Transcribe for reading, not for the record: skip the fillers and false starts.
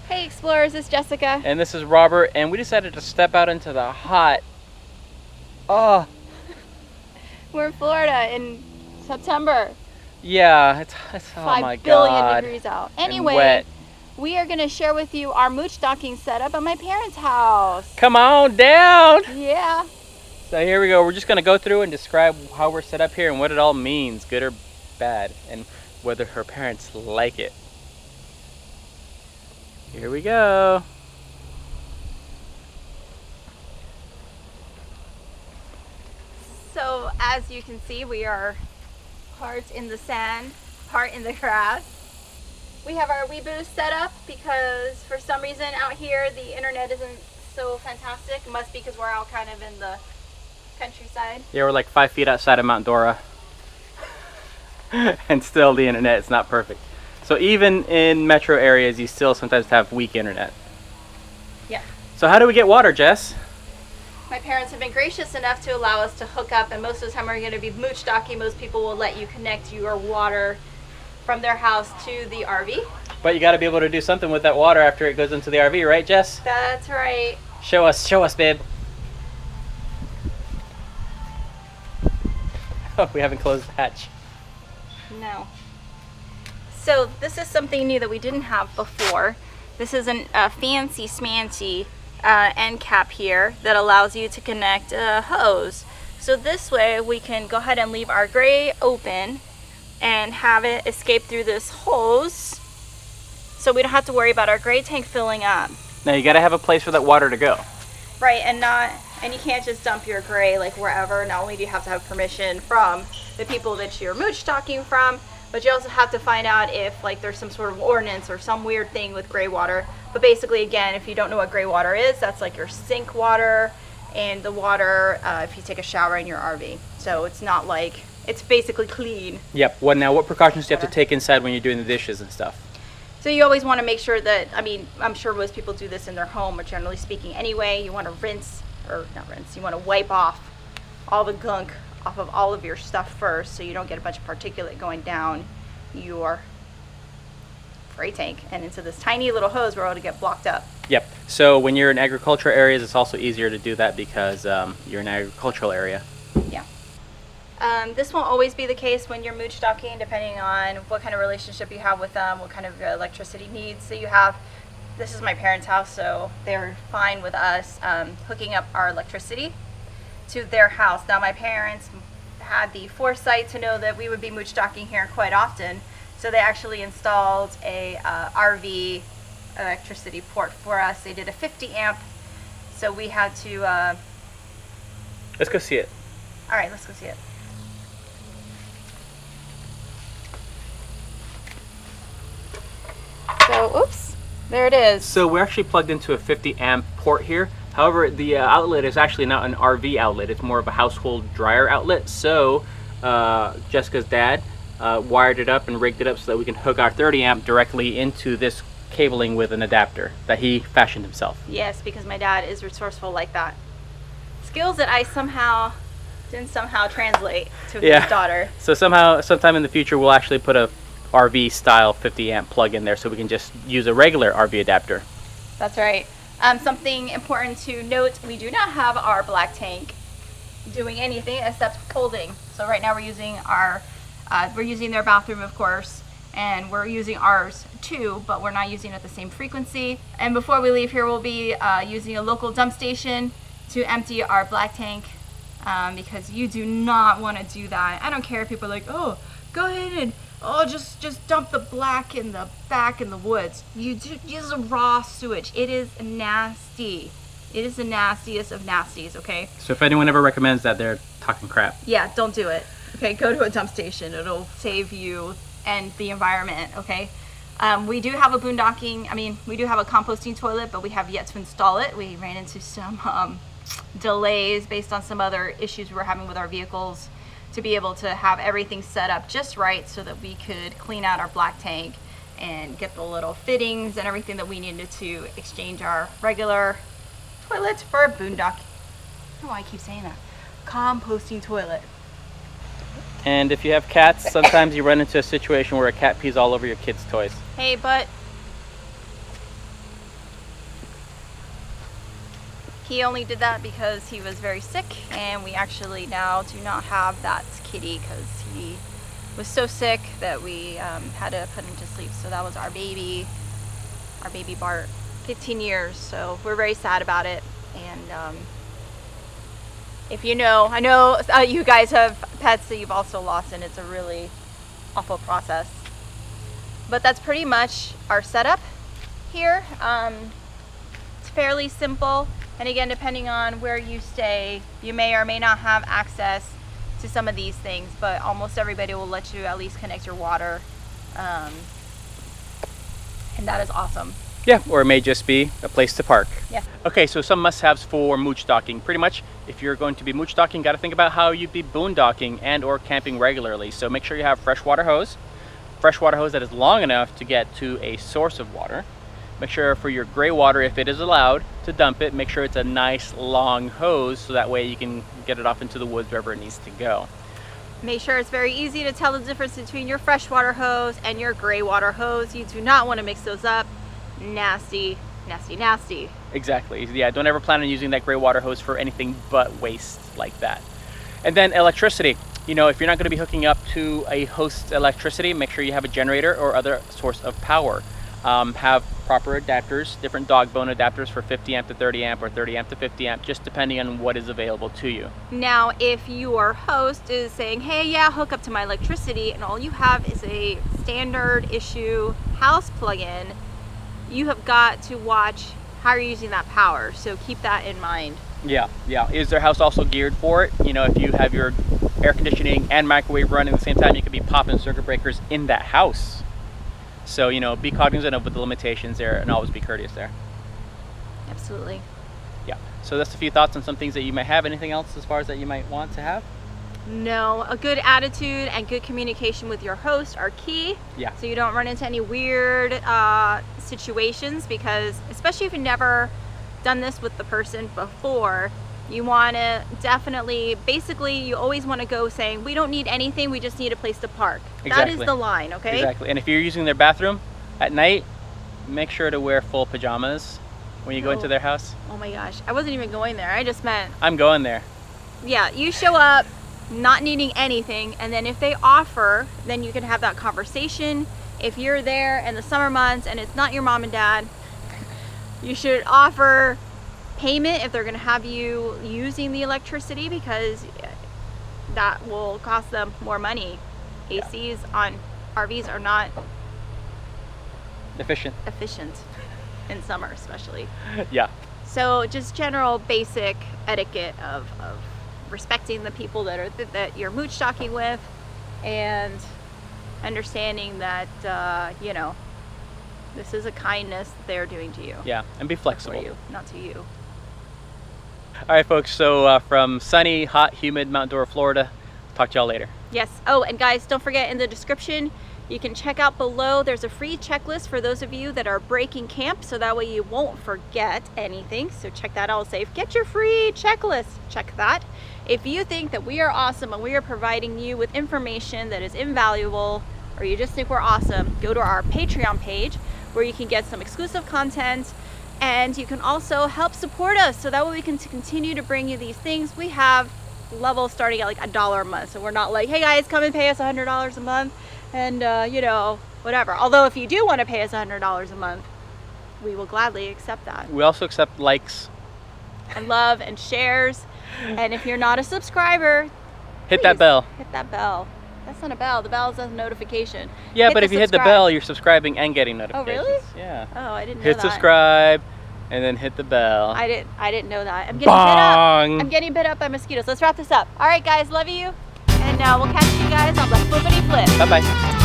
Hey explorers, it's Jessica. And this is Robert, and we decided to step out into the hot. Oh. We're in Florida in September. Yeah, it's oh my 5 billion God. degrees out. And Anyway, wet. we are going to share with you our Moochdocking setup at my parents' house. Come on down. Yeah. So here we go. We're just going to go through and describe how we're set up here and what it all means, good or bad, and whether her parents like it. Here we go. So as you can see, we are part in the sand, part in the grass. We have our wee booth set up because for some reason out here the internet isn't so fantastic. It must be because we're out kind of in the countryside. Yeah, we're like 5 feet outside of Mount Dora. And still the internet is not perfect. So even in metro areas, you still sometimes have weak internet. Yeah. So how do we get water, Jess? My parents have been gracious enough to allow us to hook up, and most of the time we're going to be Moochdocking. Most people will let you connect your water from their house to the RV. But you got to be able to do something with that water after it goes into the RV, right, Jess? That's right. Show us, babe. Oh, we haven't closed the hatch. No. So this is something new that we didn't have before. This is a fancy smancy end cap here that allows you to connect a hose. So this way we can go ahead and leave our gray open and have it escape through this hose, so we don't have to worry about our gray tank filling up. Now you got to have a place for that water to go. Right, and you can't just dump your gray like wherever. Not only do you have to have permission from the people that you're Moochdocking from, but you also have to find out if like there's some sort of ordinance or some weird thing with gray water. But basically, again, if you don't know what gray water is, that's like your sink water and the water if you take a shower in your RV. So it's not like, it's basically clean. Yep. Now what precautions do you have to take inside when you're doing the dishes and stuff? So you always want to make sure that, I mean, I'm sure most people do this in their home, but generally speaking anyway, you want to you want to wipe off all the gunk off of all of your stuff first, so you don't get a bunch of particulate going down your gray tank and into this tiny little hose where it'll get blocked up. Yep. So when you're in agricultural areas, it's also easier to do that because you're in an agricultural area. Yeah. This won't always be the case when you're Moochdocking, depending on what kind of relationship you have with them, what kind of electricity needs that you have. This is my parents' house, so they're fine with us hooking up our electricity to their house. Now my parents had the foresight to know that we would be Moochdocking here quite often, so they actually installed a RV electricity port for us. They did a 50 amp, so we had to Let's go see it. all right, let's go see it. So oops, there it is. So we're actually plugged into a 50 amp port here. However, the outlet is actually not an RV outlet. It's more of a household dryer outlet. So Jessica's dad wired it up and rigged it up so that we can hook our 30 amp directly into this cabling with an adapter that he fashioned himself. Yes, because my dad is resourceful like that. Skills that I didn't somehow translate to his daughter. So sometime in the future, we'll actually put a RV style 50 amp plug in there so we can just use a regular RV adapter. That's right. Something important to note, we do not have our black tank doing anything except holding. So right now we're using their bathroom, of course, and we're using ours too, but we're not using it at the same frequency. And before we leave here, we'll be using a local dump station to empty our black tank because you do not want to do that. I don't care if people are like, oh, go ahead and just dump the black in the back in the woods. You use a raw sewage. It is nasty. It is the nastiest of nasties, okay? So if anyone ever recommends that, they're talking crap. Yeah, don't do it. Okay, go to a dump station. It'll save you and the environment, okay? We do have a we do have a composting toilet, but we have yet to install it. We ran into some delays based on some other issues we were having with our vehicles to be able to have everything set up just right so that we could clean out our black tank and get the little fittings and everything that we needed to exchange our regular toilets for a boondock. I don't know why I keep saying that. Composting toilet. And if you have cats, sometimes you run into a situation where a cat pees all over your kids' toys. Hey, but He only did that because he was very sick, and we actually now do not have that kitty because he was so sick that we had to put him to sleep. So that was our baby Bart, 15 years. So we're very sad about it. And if you know, I know you guys have pets that you've also lost, and it's a really awful process. But that's pretty much our setup here. It's fairly simple. And again, depending on where you stay, you may or may not have access to some of these things, but almost everybody will let you at least connect your water. And that is awesome. Yeah, or it may just be a place to park. Yeah. Okay, so some must-haves for mooch-docking. Pretty much, if you're going to be mooch-docking, got to think about how you'd be boondocking and or camping regularly. So make sure you have freshwater hose that is long enough to get to a source of water. Make sure for your gray water, if it is allowed to dump it, make sure it's a nice long hose so that way you can get it off into the woods wherever it needs to go. Make sure it's very easy to tell the difference between your freshwater hose and your gray water hose. You do not want to mix those up. Nasty, nasty, nasty. Exactly. Yeah, don't ever plan on using that gray water hose for anything but waste like that. And then electricity. You know, if you're not going to be hooking up to a host's electricity, make sure you have a generator or other source of power. Have proper adapters, different dog bone adapters for 50 amp to 30 amp or 30 amp to 50 amp, just depending on what is available to you. Now, if your host is saying, hey, yeah, hook up to my electricity, and all you have is a standard issue house plug-in, you have got to watch how you're using that power. So keep that in mind. Yeah. Is their house also geared for it? You know, if you have your air conditioning and microwave running at the same time, you could be popping circuit breakers in that house. So, you know, be cognizant of the limitations there and always be courteous there. Absolutely. Yeah. So that's a few thoughts on some things that you might have. Anything else as far as that you might want to have? No, a good attitude and good communication with your host are key. Yeah. So you don't run into any weird situations, because especially if you've never done this with the person before, you want to definitely, basically, you always want to go saying, we don't need anything, we just need a place to park. Exactly. That is the line, okay? Exactly. And if you're using their bathroom at night, make sure to wear full pajamas when you go into their house. Oh my gosh, I wasn't even going there. I just meant... I'm going there. Yeah, you show up not needing anything, and then if they offer, then you can have that conversation. If you're there in the summer months and it's not your mom and dad, you should offer payment if they're going to have you using the electricity, because that will cost them more money. ACs on RVs are not efficient in summer, especially. Yeah. So just general basic etiquette of respecting the people that you're mooch-docking with, and understanding that you know, this is a kindness that they're doing to you. Yeah, and be flexible. For you, not to you. All right, folks, so from sunny, hot, humid Mount Dora, Florida, talk to y'all later. Yes. Oh, and guys, don't forget, in the description, you can check out below. There's a free checklist for those of you that are breaking camp, so that way you won't forget anything. So check that out. Say, get your free checklist. Check that. If you think that we are awesome and we are providing you with information that is invaluable, or you just think we're awesome, go to our Patreon page where you can get some exclusive content. And you can also help support us, so that way we can continue to bring you these things. We have levels starting at like $1 a month. So we're not like, hey guys, come and pay us $100 a month and you know, whatever. Although if you do want to pay us $100 a month, we will gladly accept that. We also accept likes. And love and shares. And if you're not a subscriber, hit that bell. Hit that bell. That's not a bell. The bell is a notification. Yeah, but if you hit the bell, you're subscribing and getting notifications. Oh, really? Yeah. Oh, I didn't know hit that. subscribe and then hit the bell. I didn't know that. I'm getting Bong! bit up. I'm getting bit up by mosquitoes. Let's wrap this up. All right, guys. Love you. And we'll catch you guys on the flippity flip. Bye-bye.